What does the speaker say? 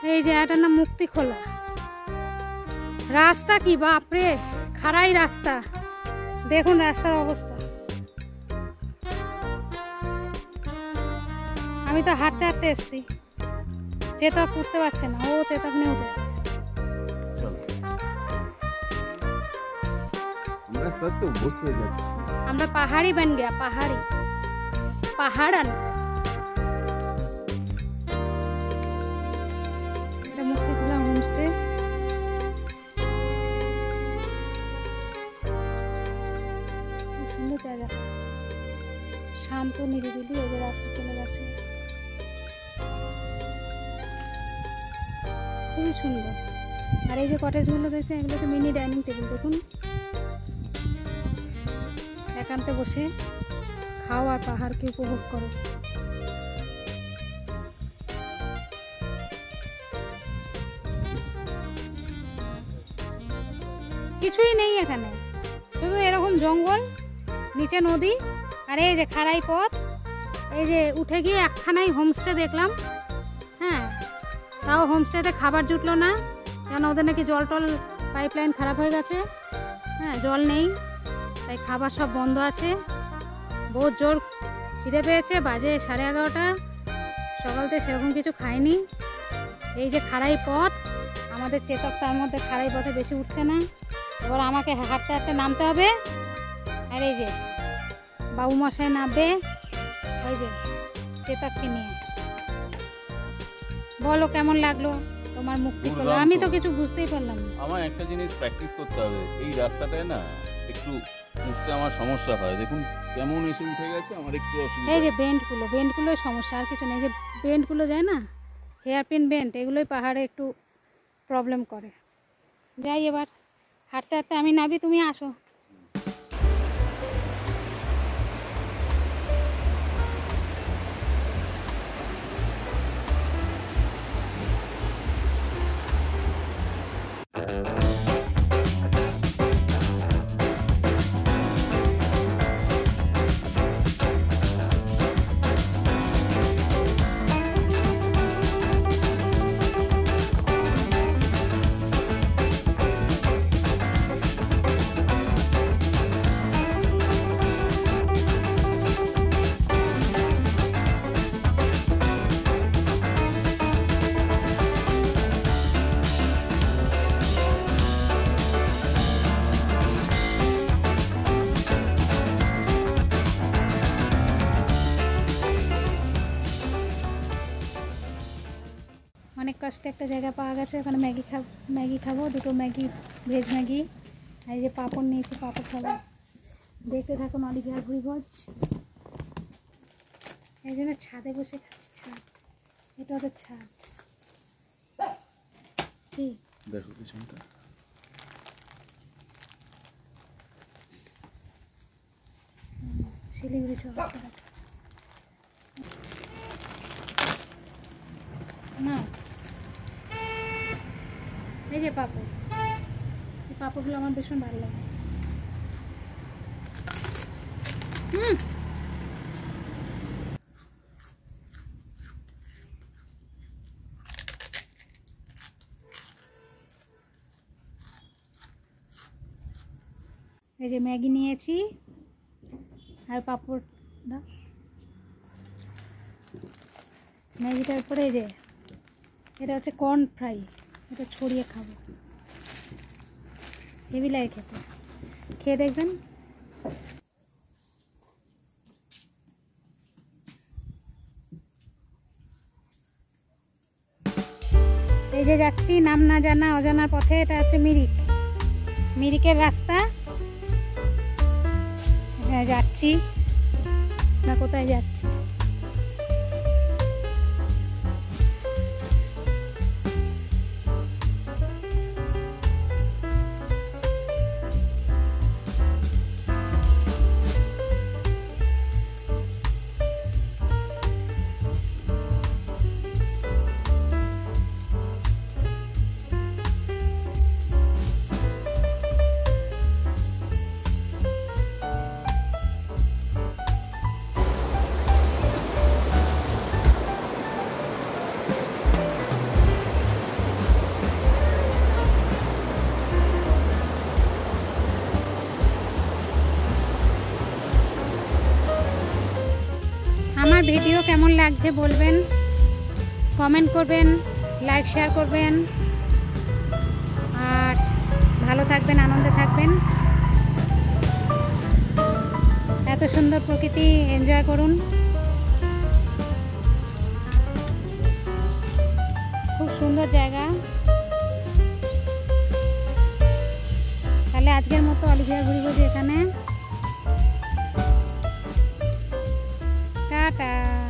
এই যে এটার নাম মুক্তি খোলা। রাস্তা কি বাপরে, খাড়াই রাস্তা, দেখুন রাস্তার অবস্থা। আমি তো হাঁটতে হাঁটতে এসছি, চেতক উঠতে পারছে না, ও চেতক নিয়ে উঠেছে। আমরা পাহাড়ি बन गया, পাহাড়ি পাহাড়ান। এটা মুক্তি খোলা হোমস্টে। সুন্দর জায়গা, শান্ত নিরিবিলি। ওই যে রাস্তা চলে গেছে, খুবই সুন্দর। আর এই যে কটেজগুলো দেখছেন, এগুলো হচ্ছে মিনি ডাইনিং টেবিল। দেখুন, একান্তে বসে খাও আর পাহাড়কে উপভোগ করো। কিছুই নেই এখানে, শুধু এরকম জঙ্গল, নিচে নদী, আর এই যে খাড়াই পথ। এই যে উঠে গিয়ে একখানাই হোমস্টে দেখলাম। হ্যাঁ, তাও হোমস্টেতে খাবার জুটলো না, কেন ওদের নাকি জল টল পাইপলাইন খারাপ হয়ে গেছে। হ্যাঁ, জল নেই, তাই খাবার সব বন্ধ আছে। বহুত জোর খিদে পেয়েছে, বাজে 11:30। সকাল থেকে সেরকম কিছু খাইনি। এই যে খাড়াই পথ, আমাদের চেতক তার মধ্যে খাড়াই পথে বেশি উঠছে না। এবার আমাকে হাঁটতে হাঁটতে নামতে হবে। আর এই যে বাবু মশাই নামবে, ওই যে চেতককে নিয়ে। বলো কেমন লাগলো তোমার মুক্তি খোলা? আমি তো কিছু বুঝতেই পারলাম না। আমার একটা জিনিস প্র্যাকটিস করতে হবে। এই রাস্তাটায় না একটু উঠতে আমার সমস্যা হয়। দেখুন কেমন এসে উঠে গেছে, আমার একটু অসুবিধা। এই যে বেন্ডগুলোই সমস্যা, আর কিছু নেই। যে বেন্ডগুলো যায় না, হেয়ারপিন বেন্ড, এগুলোই পাহাড়ে একটু প্রবলেম করে। যাই এবার হাঁটতে হাঁটতে, আমি নাবি, তুমি আসো। অনেক কষ্টে একটা জায়গা পাওয়া গেছে, ওখানে ম্যাগি খাবো, দুটো ম্যাগি, ভেজ ম্যাগি। আর এই যে পাঁপড় নিয়েছি, পাঁপড় খাবো। দেখতে থাকুন অলিভিয়ার ভুইভোজ। এই জন্য ছাদে বসে খাচ্ছি, ছাদ, এটা ওদের ছাদ। ঠিক দেখো পিছনটা, শিলিগুড়ি শহরটা না। এই যে পাঁপড়, এই পাঁপড়গুলো আমার ভীষণ ভালো লাগে। এই যে ম্যাগি নিয়েছি আর পাঁপড় দাও। ম্যাগিটার উপরে এই যে এটা হচ্ছে কর্ন ফ্রাই, এটা ছড়িয়ে খাবো, হেভি লাগে খেতে। খেয়ে দেখবেন। এই যে যাচ্ছি নাম না জানা অজানার পথে। এটা হচ্ছে মিরিকের রাস্তা। যাচ্ছি না, কোথায় যাচ্ছি? কেমন লাগছে বলবেন, কমেন্ট করবেন, লাইক শেয়ার করবেন, আর ভালো থাকবেন, আনন্দে থাকবেন। এত সুন্দর প্রকৃতি এনজয় করুন। খুব সুন্দর জায়গা। তাহলে আজকের মতো অলিভিয়া ঘুরিবাজি এখানে। টাটা।